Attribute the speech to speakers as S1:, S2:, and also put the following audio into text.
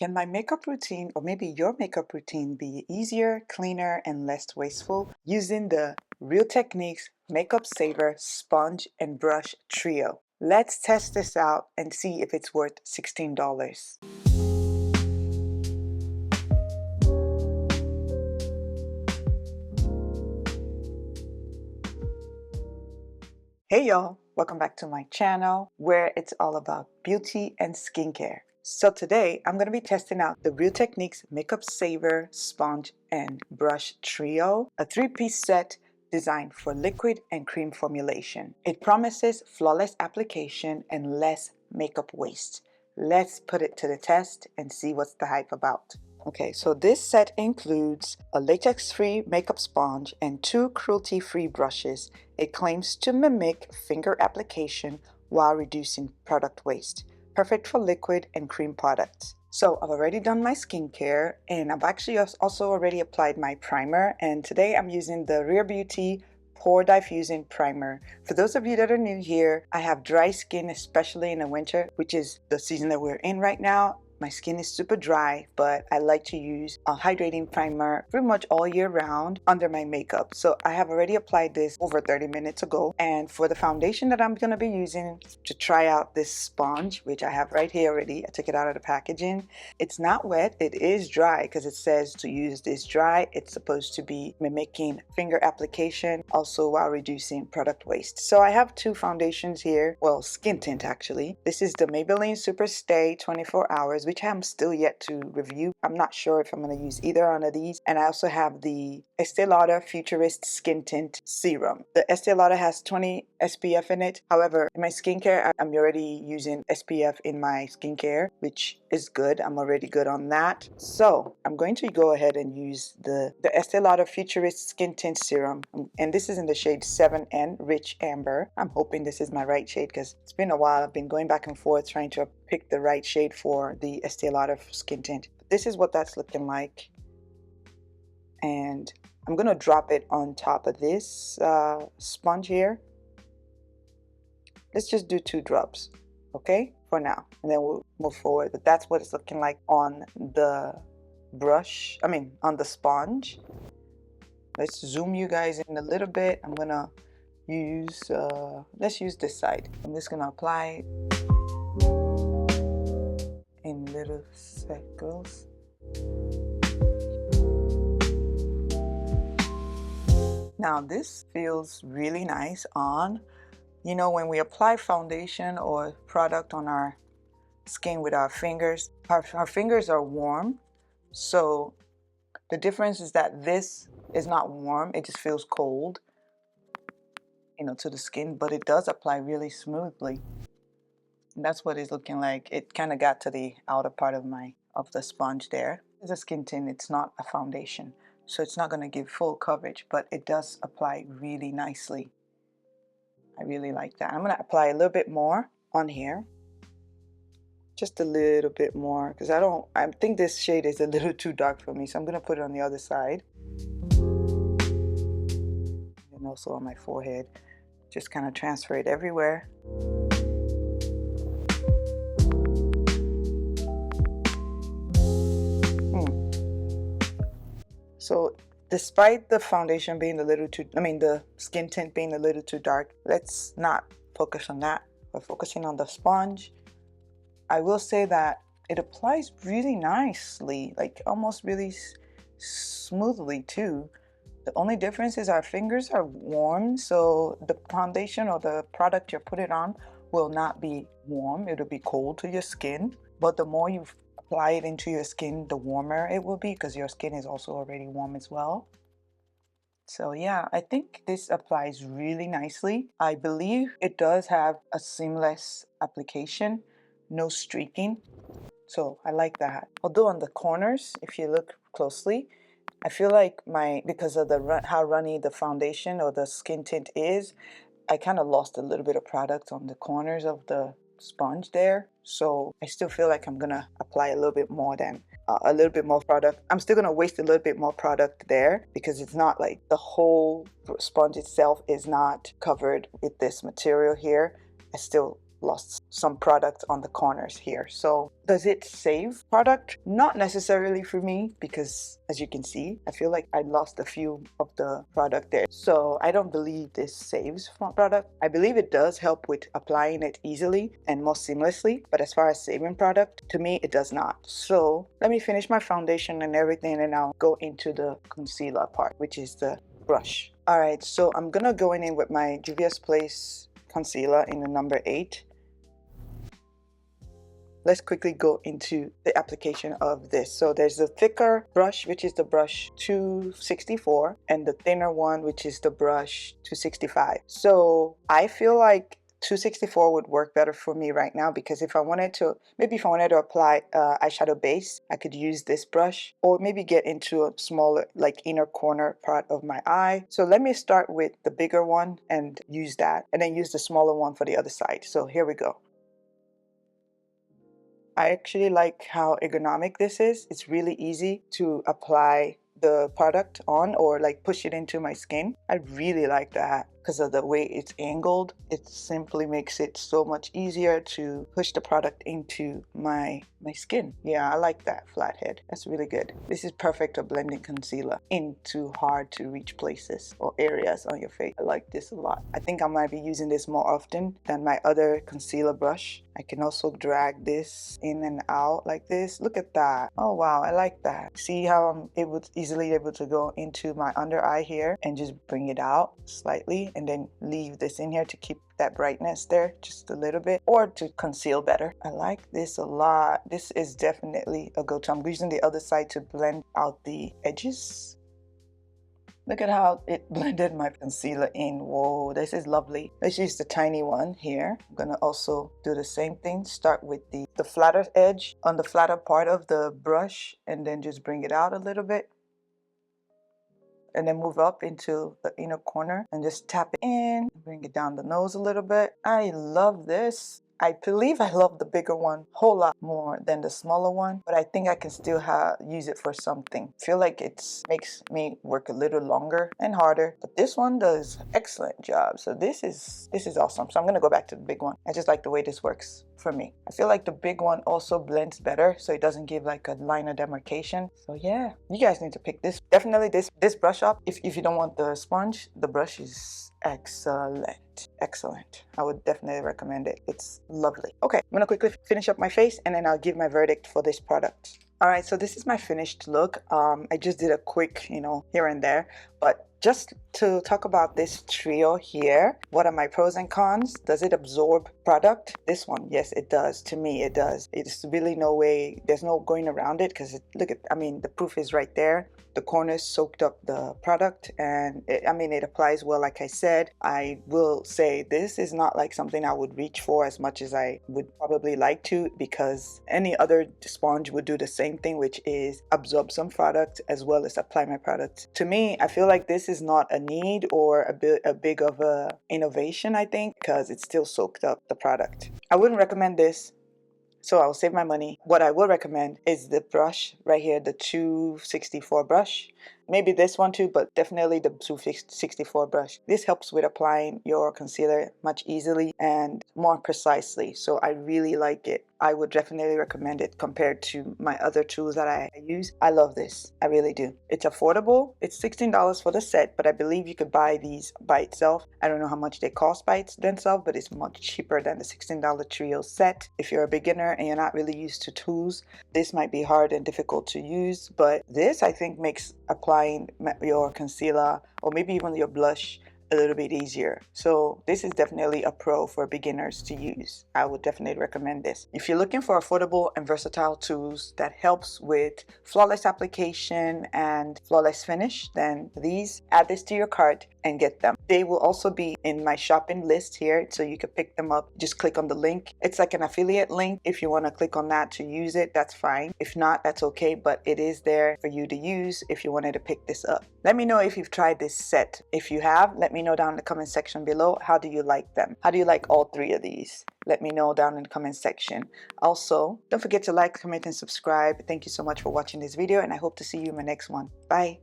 S1: Can my makeup routine, or maybe your makeup routine, be easier, cleaner, and less wasteful using the Real Techniques Makeup Saver Sponge and Brush Trio? Let's test this out and see if it's worth $16. Hey y'all, welcome back to my channel where it's all about beauty and skincare. So today I'm going to be testing out the Real Techniques Makeup Saver Sponge and Brush Trio, a three-piece set designed for liquid and cream formulation. It promises flawless application and less makeup waste. Let's put it to the test and see what's the hype about. Okay, so this set includes a latex-free makeup sponge and 2 cruelty-free brushes. It claims to mimic finger application while reducing product waste. Perfect for liquid and cream products. So I've already done my skincare and I've actually also already applied my primer, and today I'm using the Rare Beauty Pore Diffusing Primer. For those of you that are new here, I have dry skin, especially in the winter, which is the season that we're in right now. My skin is super dry, but I like to use a hydrating primer pretty much all year round under my makeup. So I have already applied this over 30 minutes ago. And for the foundation that I'm going to be using to try out this sponge, which I have right here already, I took it out of the packaging. It's not wet, it is dry because it says to use this dry. It's supposed to be mimicking finger application, also while reducing product waste. So I have 2 foundations here, well, skin tint actually. This is the Maybelline Super Stay 24 Hours, which I'm still yet to review. I'm not sure if I'm going to use either one of these. And I also have the Estee Lauder Futurist Skin Tint Serum. The Estee Lauder has 20 SPF in it. However, in my skincare, I'm already using SPF in my skincare, which is good. I'm already good on that. So I'm going to go ahead and use the Estee Lauder Futurist Skin Tint Serum. And this is in the shade 7N Rich Amber. I'm hoping this is my right shade because it's been a while. I've been going back and forth trying to pick the right shade for the Estee Lauder skin tint. This is what that's looking like, and I'm gonna drop it on top of this sponge here. Let's just do 2 drops, okay, for now, and then we'll move forward. But that's what it's looking like on the brush, on the sponge. Let's zoom you guys in a little bit. I'm gonna use let's use this side. I'm just gonna apply in little circles. Now this feels really nice on, you know, when we apply foundation or product on our skin with our fingers, our fingers are warm. So the difference is that this is not warm, it just feels cold, you know, to the skin, but it does apply really smoothly. And that's what it's looking like. It kind of got to the outer part of the sponge there. It's a skin tint, it's not a foundation, so it's not going to give full coverage, but it does apply really nicely. I really like that. I'm going to apply a little bit more on here, just a little bit more, because I think this shade is a little too dark for me, so I'm going to put it on the other side and also on my forehead. Just kind of transfer it everywhere. So despite the foundation being a little too, the skin tint being a little too dark, let's not focus on that. We're focusing on the sponge. I will say that it applies really nicely, like almost really smoothly too. The only difference is our fingers are warm, so the foundation or the product you're putting on will not be warm. It'll be cold to your skin, but the more you apply it into your skin, the warmer it will be, because your skin is also already warm as well. So yeah, I think this applies really nicely. I believe it does have a seamless application, no streaking. So I like that. Although on the corners, if you look closely, I feel like because of how runny the foundation or the skin tint is, I kind of lost a little bit of product on the corners of the sponge there. So I still feel like I'm gonna apply a little bit more product. I'm still gonna waste a little bit more product there, because it's not like the whole sponge itself is not covered with this material here. I still lost some product on the corners here. So does it save product? Not necessarily for me, because as you can see, I feel like I lost a few of the product there. So I don't believe this saves product. I believe it does help with applying it easily and more seamlessly, but as far as saving product, to me it does not. So let me finish my foundation and everything, and I'll go into the concealer part, which is the brush. All right, so I'm gonna go in with my Juvia's Place concealer in the number 8. Let's quickly go into the application of this. So there's the thicker brush, which is the brush 264, and the thinner one, which is the brush 265. So I feel like 264 would work better for me right now, because if I wanted to, maybe if I wanted to apply eyeshadow base, I could use this brush, or maybe get into a smaller, like inner corner part of my eye. So let me start with the bigger one and use that, and then use the smaller one for the other side. So here we go. I actually like how ergonomic this is. It's really easy to apply the product on, or like push it into my skin. I really like that because of the way it's angled. It simply makes it so much easier to push the product into my skin. Yeah, I like that flathead. That's really good. This is perfect for blending concealer into hard to reach places or areas on your face. I like this a lot. I think I might be using this more often than my other concealer brush. I can also drag this in and out like this. Look at that. Oh wow, I like that. See how I'm easily able to go into my under eye here and just bring it out slightly, and then leave this in here to keep that brightness there just a little bit, or to conceal better. I like this a lot. This is definitely a go-to. I'm using the other side to blend out the edges. Look at how it blended my concealer in. Whoa, this is lovely. Let's use the tiny one here. I'm gonna also do the same thing. Start with the flatter edge on the flatter part of the brush, and then just bring it out a little bit, and then move up into the inner corner and just tap it in, bring it down the nose a little bit. I love this. I believe I love the bigger one a whole lot more than the smaller one, but I think I can still use it for something. I feel like it makes me work a little longer and harder, but this one does an excellent job. So this is awesome. So I'm gonna go back to the big one. I just like the way this works for me. I feel like the big one also blends better, so it doesn't give like a line of demarcation. So yeah, you guys need to pick this. Definitely this brush up. If you don't want the sponge, the brush is excellent. I would definitely recommend it. It's lovely. Okay, I'm gonna quickly finish up my face, and then I'll give my verdict for this product. All right, so this is my finished look. I just did a quick, here and there, but just to talk about this trio here, what are my pros and cons? Does it absorb product? This one, yes, it does. To me, it does. It's really no way, there's no going around it, because look at, the proof is right there. The corners soaked up the product, and it applies well. Like I said, I will say this is not like something I would reach for as much as I would probably like to, because any other sponge would do the same thing, which is absorb some product as well as apply my product. To me, I feel like this is not a need or a big of a innovation, I think, because it still soaked up the product. I wouldn't recommend this, so I'll save my money. What I will recommend is the brush right here, the 264 brush. Maybe this one too, but definitely the 264 brush. This helps with applying your concealer much easily and more precisely. So I really like it. I would definitely recommend it compared to my other tools that I use. I love this. I really do. It's affordable. It's $16 for the set, but I believe you could buy these by itself. I don't know how much they cost by themselves, but it's much cheaper than the $16 trio set. If you're a beginner and you're not really used to tools, this might be hard and difficult to use, but this I think makes applying your concealer or maybe even your blush a little bit easier. So this is definitely a pro for beginners to use. I would definitely recommend this. If you're looking for affordable and versatile tools that helps with flawless application and flawless finish, then add this to your cart and get them. They will also be in my shopping list here, so you can pick them up. Just click on the link. It's like an affiliate link. If you want to click on that to use it, that's fine. If not, that's okay, but it is there for you to use if you wanted to pick this up. Let me know if you've tried this set. If you have, let me know down in the comment section below. How do you like them? How do you like all three of these? Let me know down in the comment section. Also, don't forget to like, comment, and subscribe. Thank you so much for watching this video, and I hope to see you in my next one. Bye.